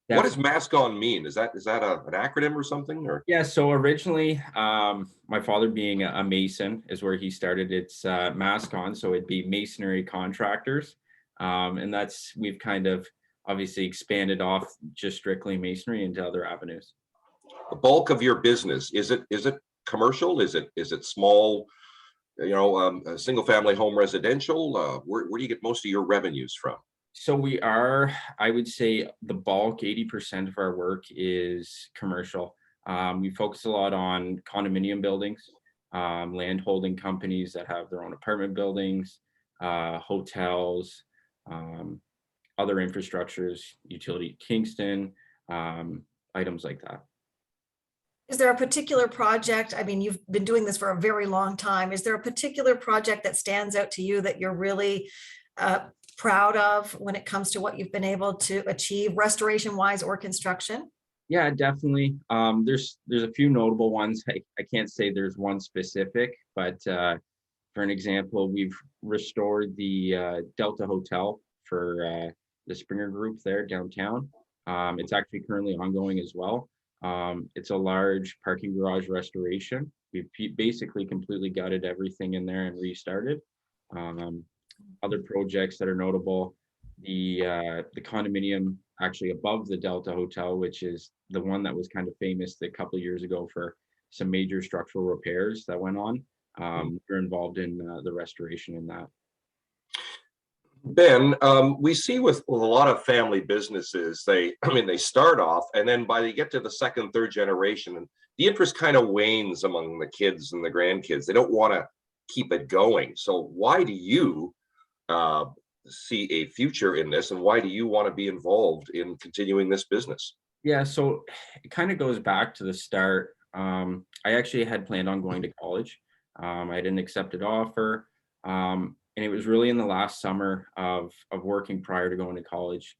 Yeah. What does Mascon mean? Is that an acronym or something? Or Yeah, so originally, my father being a mason is where he started. It's Mascon, so it'd be masonry contractors. And we've kind of obviously expanded off just strictly masonry into other avenues. the bulk of your business, is it commercial? Is it small, single family home residential? Where do you get most of your revenues from? So we are, I would say the bulk, 80% of our work is commercial. We focus a lot on condominium buildings, land holding companies that have their own apartment buildings, hotels, other infrastructures, utility Kingston, items like that. Is there a particular project? I mean, you've been doing this for a very long time. Is there a particular project that stands out to you that you're really proud of when it comes to what you've been able to achieve restoration wise or construction? Yeah, definitely. There's a few notable ones. I can't say there's one specific, but for an example, we've restored the Delta Hotel for the Springer Group there downtown. It's actually currently ongoing as well. It's a large parking garage restoration. We've basically completely gutted everything in there and restarted. Other projects that are notable, the condominium actually above the Delta Hotel, which is the one that was kind of famous a couple of years ago for some major structural repairs that went on. We're involved in the restoration in that. Ben, we see with a lot of family businesses, they start off and then by they get to the second, third generation, and the interest kind of wanes among the kids and the grandkids. They don't want to keep it going. So why do you see a future in this, and why do you want to be involved in continuing this business? Yeah, so it kind of goes back to the start. I actually had planned on going to college. I had an accepted offer. And it was really in the last summer of working prior to going to college.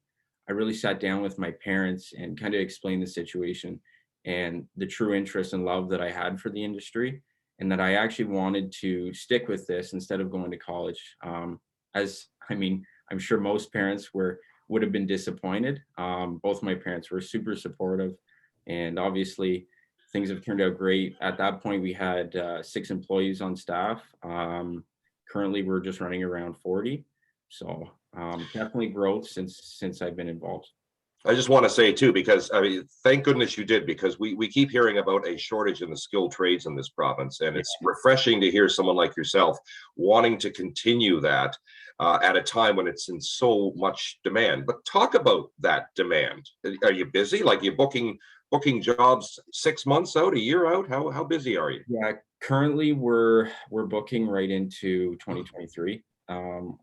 I really sat down with my parents and kind of explained the situation and the true interest and love that I had for the industry. and that I actually wanted to stick with this instead of going to college. I'm sure most parents would have been disappointed. Both my parents were super supportive, and obviously things have turned out great. At that point, we had 6 employees on staff. Currently, we're just running around 40. So definitely growth since I've been involved. I just want to say too, because I mean, thank goodness you did, because we keep hearing about a shortage in the skilled trades in this province, and it's refreshing to hear someone like yourself wanting to continue that at a time when it's in so much demand. But talk about that demand. Are you busy? Like, you booking jobs 6 months out, a year out? How busy are you? Yeah, currently we're booking right into 2023.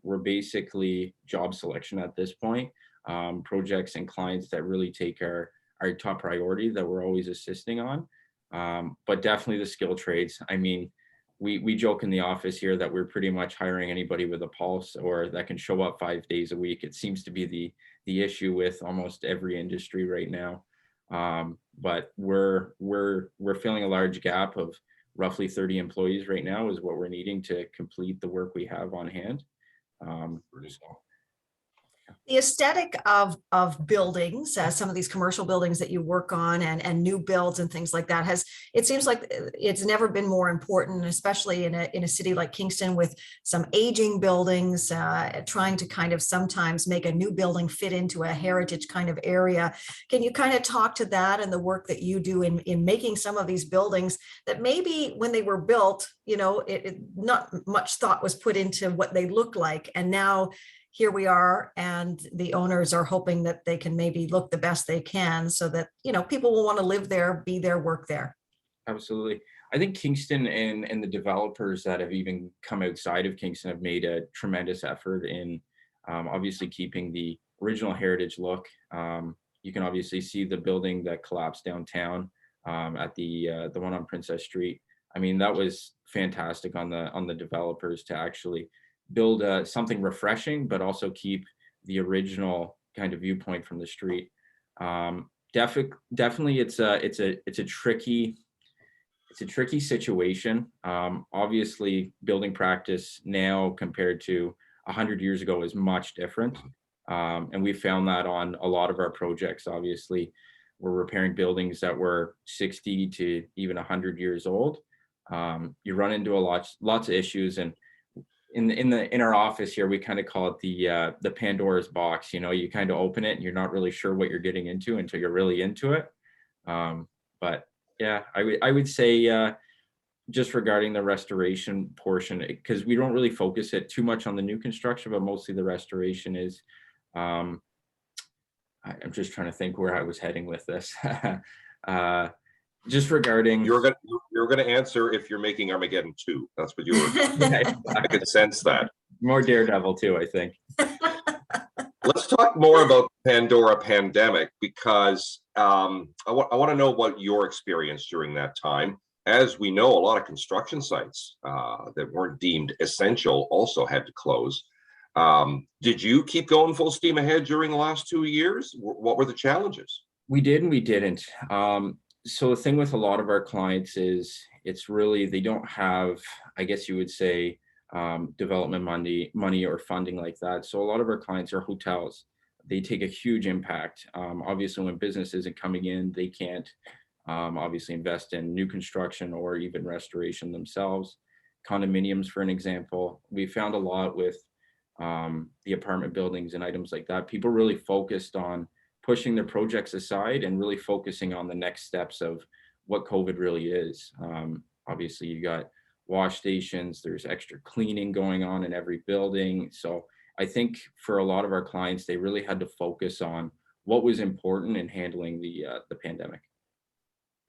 We're basically job selection at this point. Projects and clients that really take our top priority that we're always assisting on. But definitely the skill trades. I mean, we joke in the office here that we're pretty much hiring anybody with a pulse or that can show up 5 days a week. It seems to be the issue with almost every industry right now. But we're filling a large gap of roughly 30 employees right now is what we're needing to complete the work we have on hand. The aesthetic of buildings, some of these commercial buildings that you work on, and new builds and things like that, it seems like it's never been more important, especially in a city like Kingston with some aging buildings, trying to kind of sometimes make a new building fit into a heritage kind of area. Can you kind of talk to that and the work that you do in making some of these buildings that maybe when they were built, not much thought was put into what they look like, and now here we are, and the owners are hoping that they can maybe look the best they can so that, people will want to live there, be there, work there. Absolutely. I think Kingston and the developers that have even come outside of Kingston have made a tremendous effort in obviously keeping the original heritage look. You can obviously see the building that collapsed downtown at the one on Princess Street. I mean, that was fantastic on the developers to actually build something refreshing, but also keep the original kind of viewpoint from the street. Definitely, it's a tricky situation. Obviously, building practice now compared to 100 years ago is much different, and we found that on a lot of our projects. Obviously, we're repairing buildings that were 60 to even 100 years old. You run into lots of issues, and in our office here, we kind of call it the Pandora's box. You kind of open it and you're not really sure what you're getting into until you're really into it. But yeah, I would say just regarding the restoration portion, because we don't really focus it too much on the new construction, but mostly the restoration is. I'm just trying to think where I was heading with this. Just regarding, you're gonna answer if you're making Armageddon 2. That's what you were. I could sense that. More Daredevil too, I think. Let's talk more about Pandora pandemic, because I want to know what your experience during that time. As we know, a lot of construction sites that weren't deemed essential also had to close. Did you keep going full steam ahead during the last 2 years? What were the challenges? We did and we didn't. So the thing with a lot of our clients is it's really, they don't have, I guess you would say, development money or funding like that. So a lot of our clients are hotels. They take a huge impact. Obviously, when business isn't coming in, they can't obviously invest in new construction or even restoration themselves. Condominiums, for an example, we found a lot with the apartment buildings and items like that. People really focused on pushing their projects aside and really focusing on the next steps of what COVID really is. Obviously, you got wash stations, there's extra cleaning going on in every building. So I think for a lot of our clients, they really had to focus on what was important in handling the pandemic.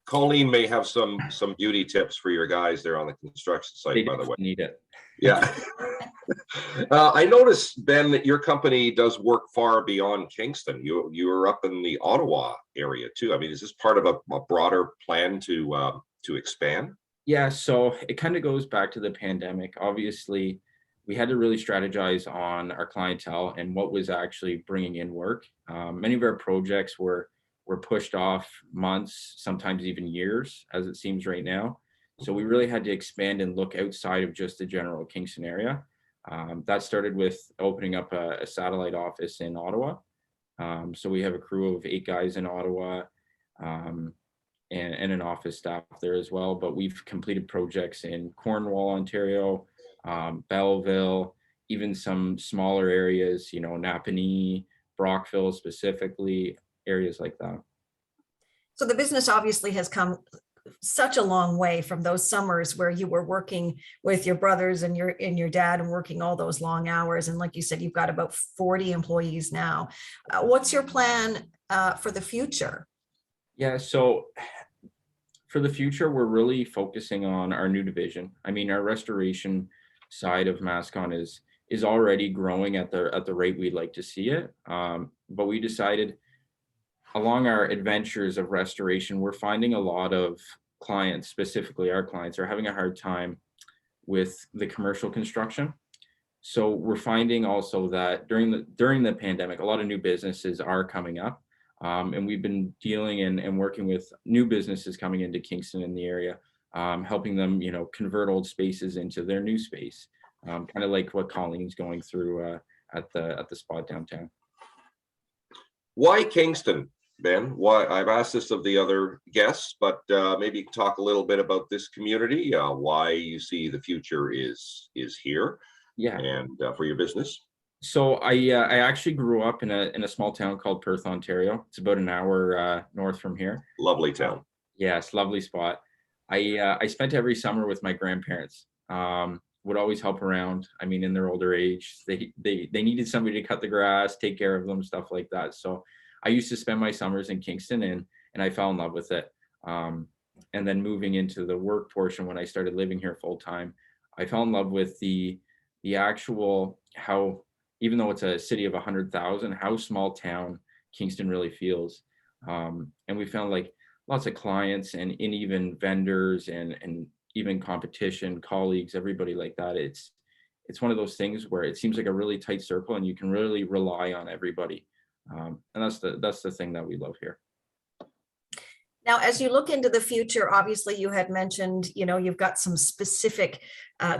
Colleen may have some beauty tips for your guys there on the construction site, by the way. Need it. Yeah. I noticed, Ben, that your company does work far beyond Kingston. You are up in the Ottawa area too. I mean, is this part of a broader plan to expand? Yeah, so it kind of goes back to the pandemic. Obviously, we had to really strategize on our clientele and what was actually bringing in work. Many of our projects were pushed off months, sometimes even years, as it seems right now. So we really had to expand and look outside of just the general Kingston area. That started with opening up a satellite office in Ottawa. So we have a crew of 8 guys in Ottawa, and an office staff there as well. But we've completed projects in Cornwall, Ontario, Belleville, even some smaller areas, you know, Napanee, Brockville specifically, areas like that. So the business obviously has come such a long way from those summers where you were working with your brothers and your dad and working all those long hours. And like you said, you've got about 40 employees now. What's your plan for the future? Yeah, so for the future, we're really focusing on our new division. I mean, our restoration side of Mascon is already growing at the rate we'd like to see it. But we decided, along our adventures of restoration, we're finding a lot of clients, specifically our clients, are having a hard time with the commercial construction. So we're finding also that during the pandemic, a lot of new businesses are coming up. And we've been dealing and working with new businesses coming into Kingston in the area, helping them, you know, convert old spaces into their new space, kind of like what Colleen's going through at the spot downtown. Why Kingston, Ben? Why? I've asked this of the other guests, but maybe talk a little bit about this community, why you see the future is here, Yeah, and for your business. so I actually grew up in a small town called Perth, Ontario. It's about an hour north from here. Lovely town. Yes, lovely spot. I spent every summer with my grandparents. Would always help around. I mean, in their older age, they needed somebody to cut the grass, take care of them, stuff like that. So I used to spend my summers in Kingston, and I fell in love with it. And then moving into the work portion, when I started living here full time, I fell in love with the actual, how, even though it's a city of 100,000, how small town Kingston really feels. And we found like lots of clients and even vendors and even competition, colleagues, everybody like that. It's one of those things where it seems like a really tight circle and you can really rely on everybody. And that's the thing that we love here. Now, as you look into the future, obviously you had mentioned, you know, you've got some specific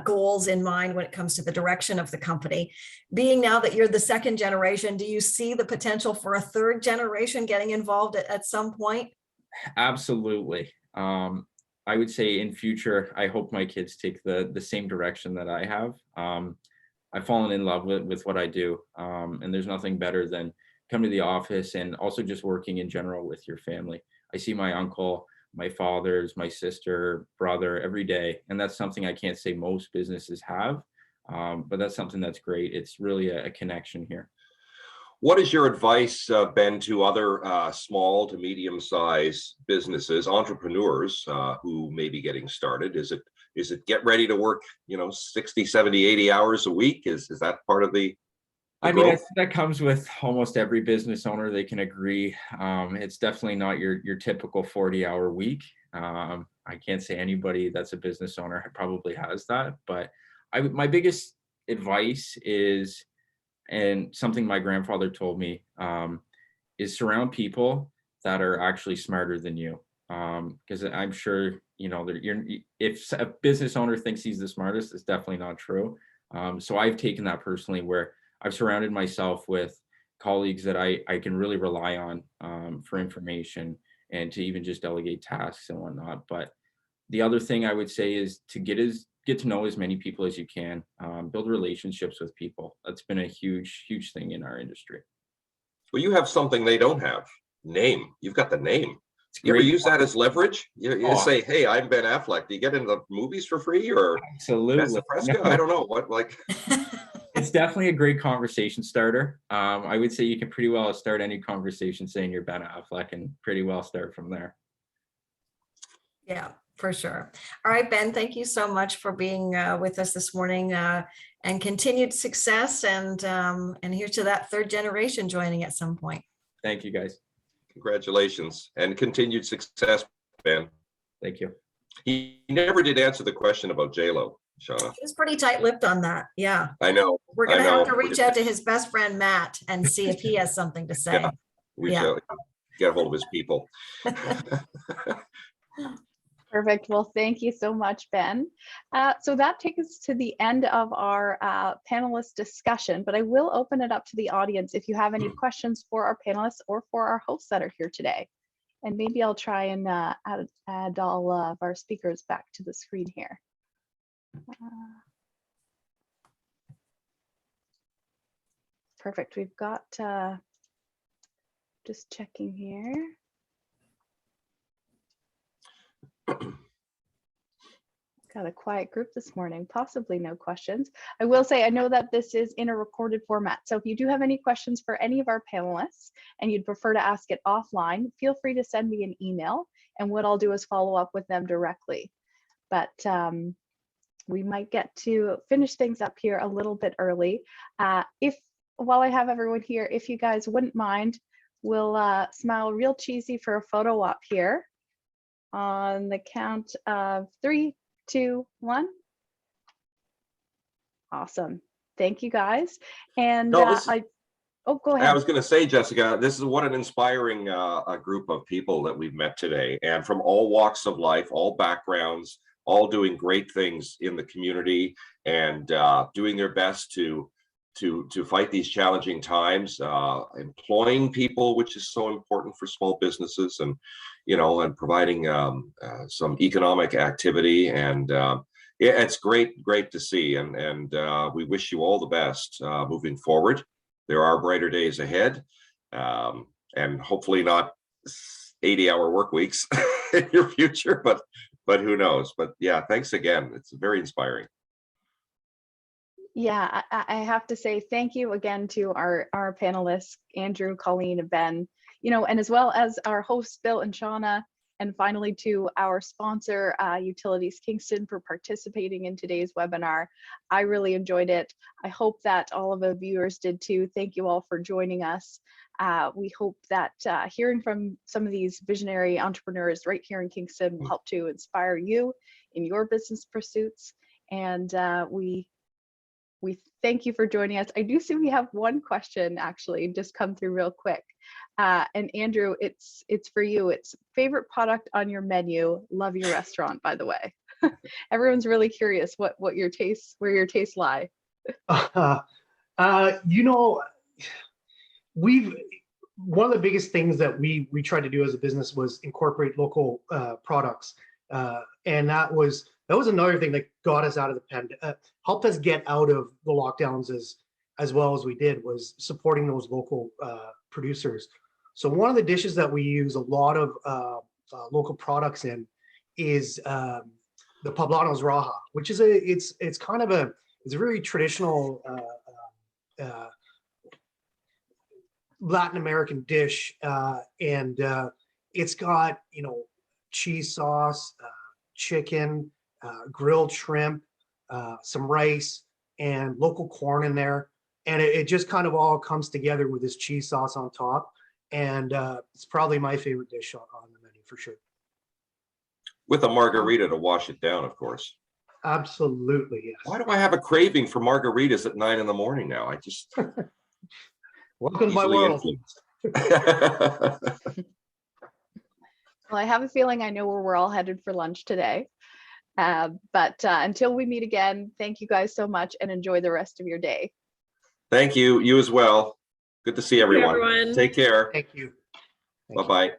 goals in mind when it comes to the direction of the company. Being now that you're the second generation, do you see the potential for a third generation getting involved at some point? Absolutely. I would say in future, I hope my kids take the same direction that I have. I've fallen in love with what I do. And there's nothing better than coming to the office and also just working in general with your family. I see my uncle, my fathers, my sister, brother every day. And that's something I can't say most businesses have, but that's something that's great. It's really a connection here. What is your advice, Ben, to other small to medium-sized businesses, entrepreneurs who may be getting started? Is it get ready to work, 60, 70, 80 hours a week? Is that part of the I mean, I think that comes with almost every business owner. They can agree. It's definitely not your typical 40-hour week. I can't say anybody that's a business owner probably has that, but my biggest advice is, and something my grandfather told me, is surround people that are actually smarter than you. Because I'm sure, if a business owner thinks he's the smartest, it's definitely not true. So I've taken that personally, where I've surrounded myself with colleagues that I can really rely on for information and to even just delegate tasks and whatnot. But the other thing I would say is to get to know as many people as you can, build relationships with people. That's been a huge, huge thing in our industry. Well, you have something they don't have. Name. You've got the name. You ever use that as leverage? You say, hey, I'm Ben Affleck. Do you get into movies for free or? Absolutely. Fresca? No. I don't know what It's definitely a great conversation starter. I would say you can pretty well start any conversation saying you're Ben Affleck and pretty well start from there. Yeah, for sure. All right, Ben, thank you so much for being with us this morning, and continued success. And here's to that third generation joining at some point. Thank you, guys. Congratulations and continued success, Ben. Thank you. He never did answer the question about J-Lo, Shauna. He was pretty tight-lipped on that. Yeah. I know. We're going to have to reach out to his best friend, Matt, and see if he has something to say. Get a hold of his people. Perfect. Well, thank you so much, Ben. So that takes us to the end of our panelist discussion, but I will open it up to the audience if you have any questions for our panelists or for our hosts that are here today. And maybe I'll try and add all of our speakers back to the screen here. Perfect. We've got, just checking here. Got a quiet group this morning, possibly no questions. I will say, I know that this is in a recorded format. So if you do have any questions for any of our panelists and you'd prefer to ask it offline, feel free to send me an email and what I'll do is follow up with them directly. But we might get to finish things up here a little bit early. While I have everyone here, if you guys wouldn't mind, we'll smile real cheesy for a photo op here on the count of 3, 2, 1. Awesome. Thank you guys. And No, go ahead. I was going to say, Jessica, this is what an inspiring a group of people that we've met today, and from all walks of life, all backgrounds, all doing great things in the community and doing their best to fight these challenging times, employing people, which is so important for small businesses, and and providing some economic activity. And it's great to see, and we wish you all the best moving forward. There are brighter days ahead, and hopefully not 80-hour work weeks in your future, but who knows. But yeah, thanks again. It's very inspiring. Yeah, I have to say thank you again to our panelists, Andrew, Colleen, and Ben, and as well as our hosts, Bill and Shauna, and finally to our sponsor, Utilities Kingston, for participating in today's webinar. I really enjoyed it. I hope that all of the viewers did too. Thank you all for joining us. We hope that hearing from some of these visionary entrepreneurs right here in Kingston will help to inspire you in your business pursuits. And we thank you for joining us. I do see we have one question actually just come through real quick. And Andrew, it's for you. It's favorite product on your menu. Love your restaurant, by the way. Everyone's really curious where your tastes lie. One of the biggest things that we tried to do as a business was incorporate local products, and that was another thing that got us out of the pandemic, helped us get out of the lockdowns as well as we did, was supporting those local producers. So one of the dishes that we use a lot of local products in is the Poblanos Raja, which is it's a very traditional Latin American dish, and it's got cheese sauce, chicken, grilled shrimp, some rice, and local corn in there, and it just kind of all comes together with this cheese sauce on top. And it's probably my favorite dish on the menu for sure. With a margarita to wash it down, of course. Absolutely, yes. Why do I have a craving for margaritas at 9 in the morning now? I just welcome to my world. Well, I have a feeling I know where we're all headed for lunch today. But until we meet again, thank you guys so much and enjoy the rest of your day. Thank you. You as well. Good to see everyone. Everyone. Take care. Thank you. Bye-bye.